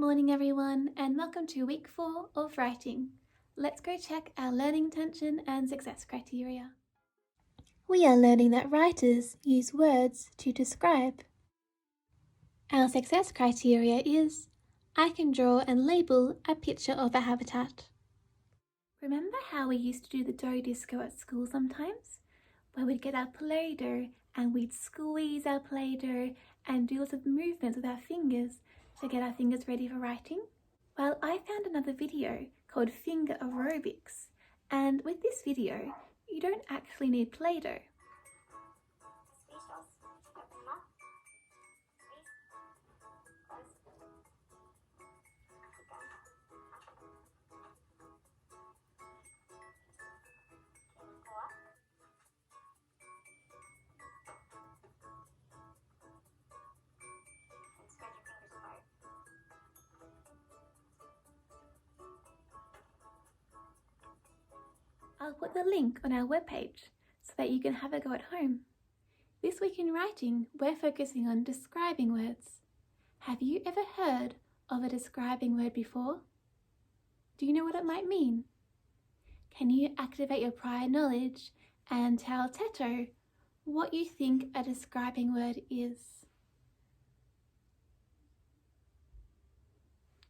morning everyone, and welcome to week 4 of writing. Let's go check our learning intention and success criteria. We are learning that writers use words to describe. Our success criteria is, I can draw and label a picture of a habitat. Remember how we used to do the dough disco at school sometimes? Where we'd get our Play-Doh and we'd squeeze our Play-Doh and do lots of movements with our fingers to get our fingers ready for writing? Well, I found another video called Finger Aerobics, and with this video, you don't actually need Play-Doh. I'll put the link on our webpage so that you can have a go at home. This week in writing, we're focusing on describing words. Have you ever heard of a describing word before? Do you know what it might mean? Can you activate your prior knowledge and tell Teto what you think a describing word is?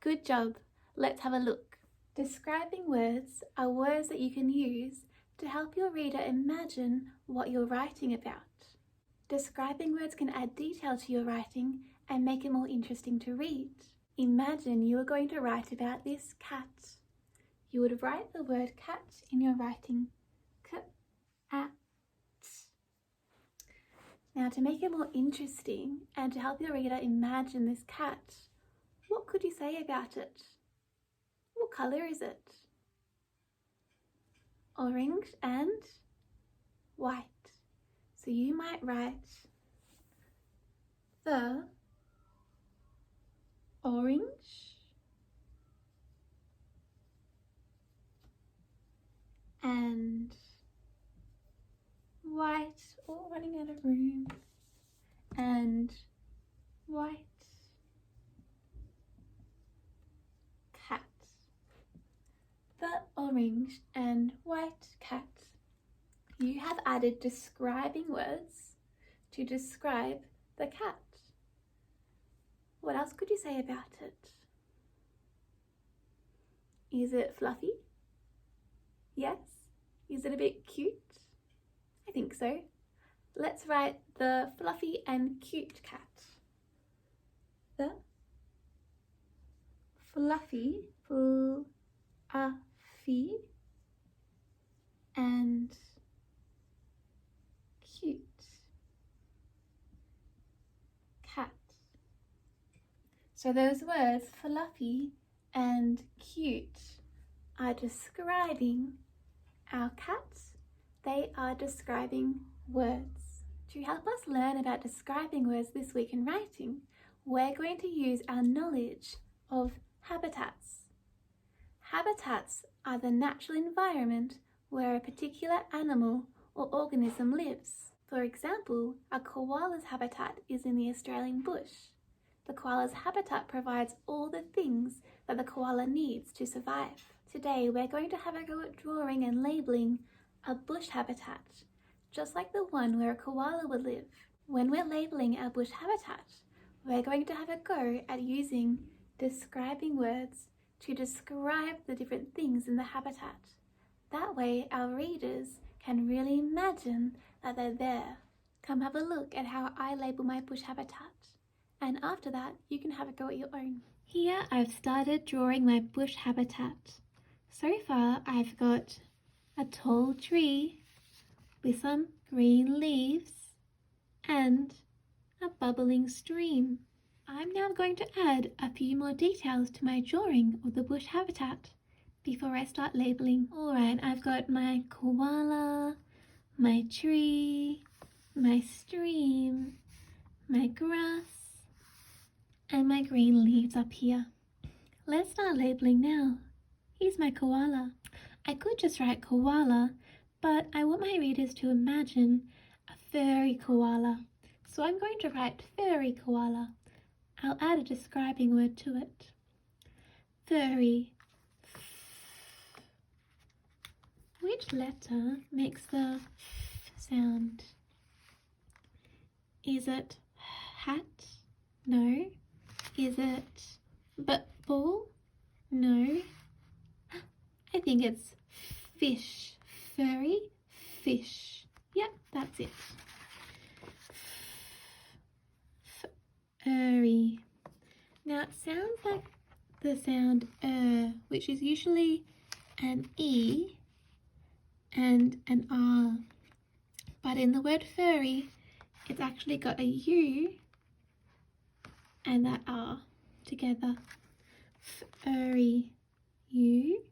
Good job. Let's have a look. Describing words are words that you can use to help your reader imagine what you're writing about. Describing words can add detail to your writing and make it more interesting to read. Imagine you are going to write about this cat. You would write the word cat in your writing. Cat. Now, to make it more interesting and to help your reader imagine this cat, what could you say about it? What colour is it? Orange and white. So you might write the orange and white, oh, running out of room, and white cat. The orange and white cat. You have added describing words to describe the cat. What else could you say about it? Is it fluffy? Yes? Is it a bit cute? I think so. Let's write the fluffy and cute cat. The fluffy, and cute cat. So those words, fluffy and cute, are describing our cat. They are describing words. To help us learn about describing words this week in writing, we're going to use our knowledge of habitats. Habitats are the natural environment where a particular animal or organism lives. For example, a koala's habitat is in the Australian bush. The koala's habitat provides all the things that the koala needs to survive. Today, we're going to have a go at drawing and labelling a bush habitat, just like the one where a koala would live. When we're labelling our bush habitat, we're going to have a go at using describing words to describe the different things in the habitat. That way, our readers can really imagine that they're there. Come have a look at how I label my bush habitat. And after that, you can have a go at your own. Here I've started drawing my bush habitat. So far I've got a tall tree with some green leaves and a bubbling stream. I'm now going to add a few more details to my drawing of the bush habitat before I start labeling. Alright, I've got my koala, my tree, my stream, my grass, and my green leaves up here. Let's start labeling now. Here's my koala. I could just write koala, but I want my readers to imagine a furry koala. So I'm going to write furry koala. I'll add a describing word to it. furry. Which letter makes the sound? Is it hat? No. Is it ball? No. I think it's fish. Furry, fish. Yep, that's it. Furry. Now it sounds like the sound which is usually an E and an R. But in the word furry, it's actually got a U and that R together. Furry. U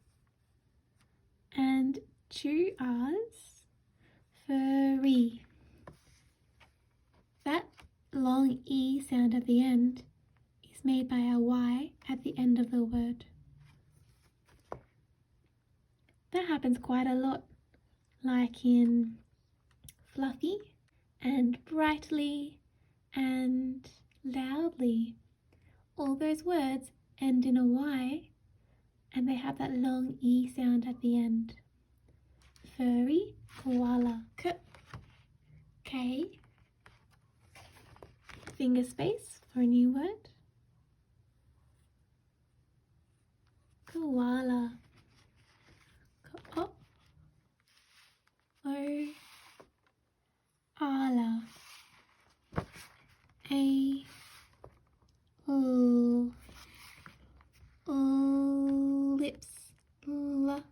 and two R's. Furry. That long E sound at the end is made by a Y at the end of the word. That happens quite a lot, like in fluffy and brightly and loudly. All those words end in a Y and they have that long E sound at the end. Furry, koala. K. Finger space for a new word. Koala. O. Ala. A. L. Lips. L.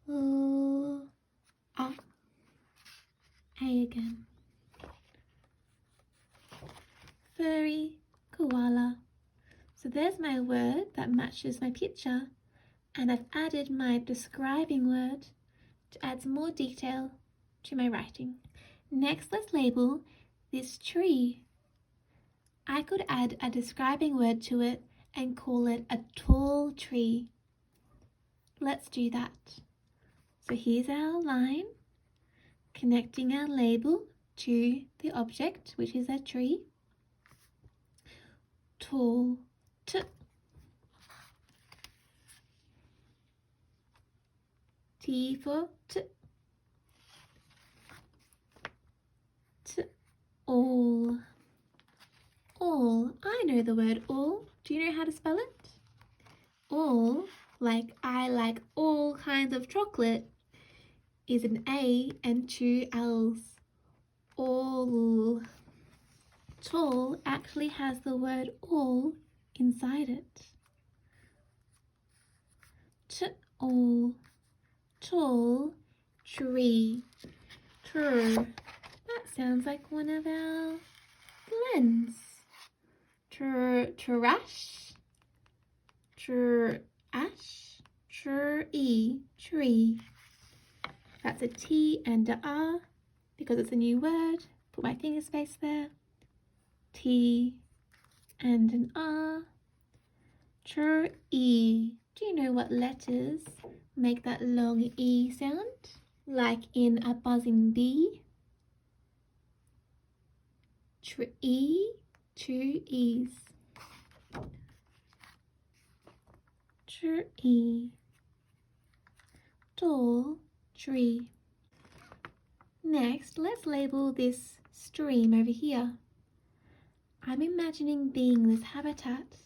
L. A. A again. Furry, koala. So there's my word that matches my picture, and I've added my describing word to add some more detail to my writing. Next, let's label this tree. I could add a describing word to it and call it a tall tree. Let's do that. So here's our line connecting our label to the object, which is a tree. Tall. T. T for t. T. All. All. I know the word all. Do you know how to spell it? All, like I like all kinds of chocolate, is an A and two L's. All. Tall actually has the word all inside it. All. Tall tree. That sounds like one of our blends. Trash. Trash. Tree. That's a T and a R because it's a new word. Put my finger space there. T and an R. Tree. Do you know what letters make that long E sound? Like in a buzzing bee? Tree. Two E's. Tree. Tall tree. Next, let's label this stream over here. I'm imagining being this habitat,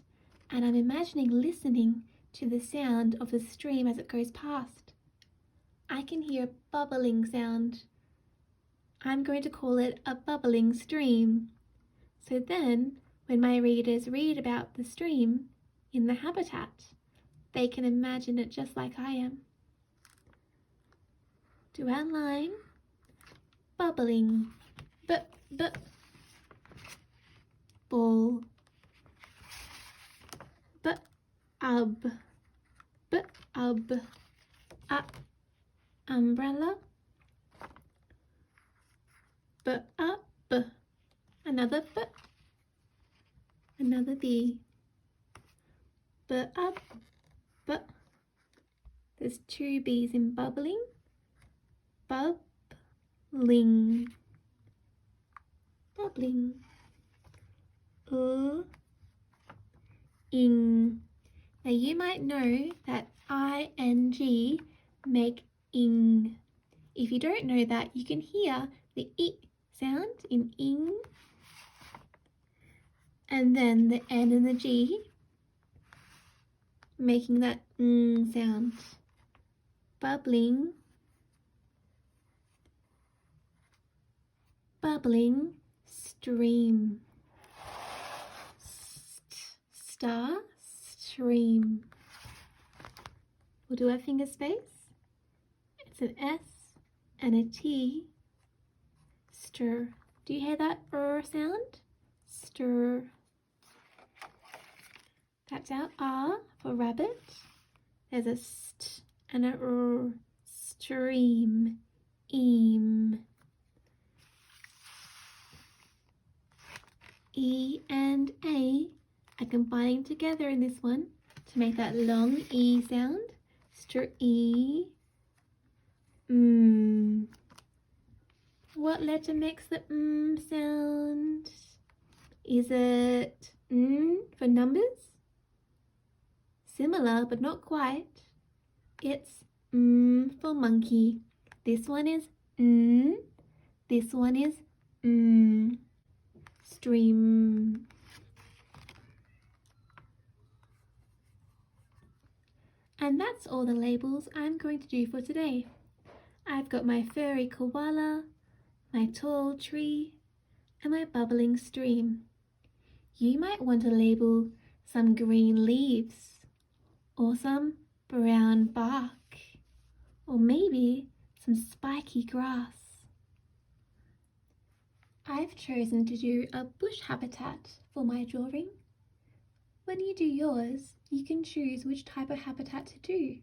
and I'm imagining listening to the sound of the stream as it goes past. I can hear a bubbling sound. I'm going to call it a bubbling stream. So then, when my readers read about the stream in the habitat, they can imagine it just like I am. Do our line. Bubbling. Ball. Ub. Umbrella. Up. Another B. Another B. Up. There's two B's in bubbling. Bubbling. Ing. Now you might know that ing make ing. If you don't know that, you can hear the I sound in ing, and then the N and the G making that sound. Bubbling, bubbling stream. Star, stream. We'll do our finger space. It's an S and a T. Stir. Do you hear that sound? Stir. That's our R for rabbit. There's a st and a r. Stream. Eam. E and A are combining together in this one to make that long E sound. Stream. What letter makes the sound? Is it for numbers? Similar, but not quite. It's for monkey. This one is this one is stream. And that's all the labels I'm going to do for today. I've got my furry koala, my tall tree, and my bubbling stream. You might want to label some green leaves, or some brown bark, or maybe some spiky grass. I've chosen to do a bush habitat for my drawing. When you do yours, you can choose which type of habitat to do.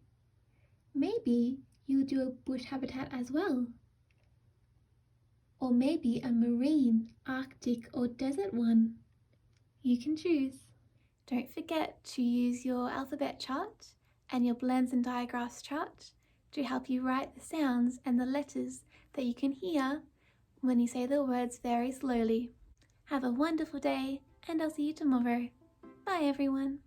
Maybe you'll do a bush habitat as well. Or maybe a marine, Arctic or desert one. You can choose. Don't forget to use your alphabet chart and your blends and digraphs chart to help you write the sounds and the letters that you can hear when you say the words very slowly. Have a wonderful day, and I'll see you tomorrow. Bye everyone.